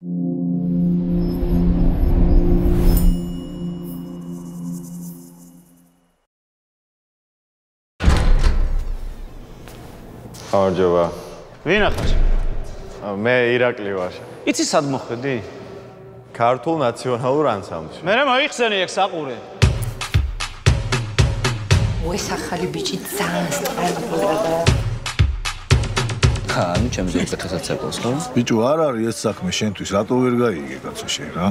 გამარჯობა. ვინ ახარ? მე ირაკლი ვარ. იცი სად მოხვედი? ქართულ ნაციონალურ ანსამბლში. მე მოიხსენი ეგ საყურე. ეს ახალი ბიჭი ძალიან სტარგბლია. ანუ ჩემს ზეცასაც აკეთებს, ხო? ბიჭო, არ არის ეს საქმე შენთვის, რატო ვერ გაიგე კაცო შენ რა?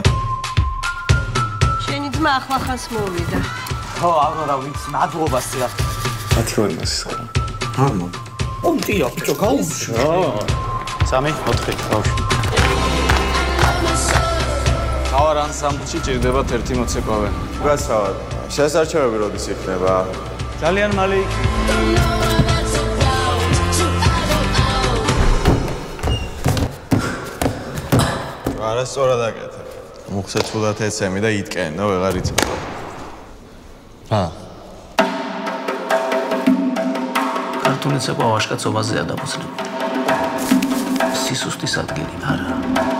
შენი ძმა ახლახანს მოვიდა. ხო, აღარა ვიცი, მადლობა სია. ათიონას ხა. ამა. ომტია ბიჭო, გაუშვი. 3, 4, ბავშვი. ავარ ანსამბლში ჭირდებათ ერთი მოცეკვავე. გასავად. შესარჩევები როდის იქნება? ძალიან მალე იქნება. არასწორად აკეთებ. მუხსეცულად ეცემი და იტკენ და ვეღარ იცი. ქართული ცეკვა ვაშკაცობაზეა დამოცლებული. სისუსტის ადგილი არა.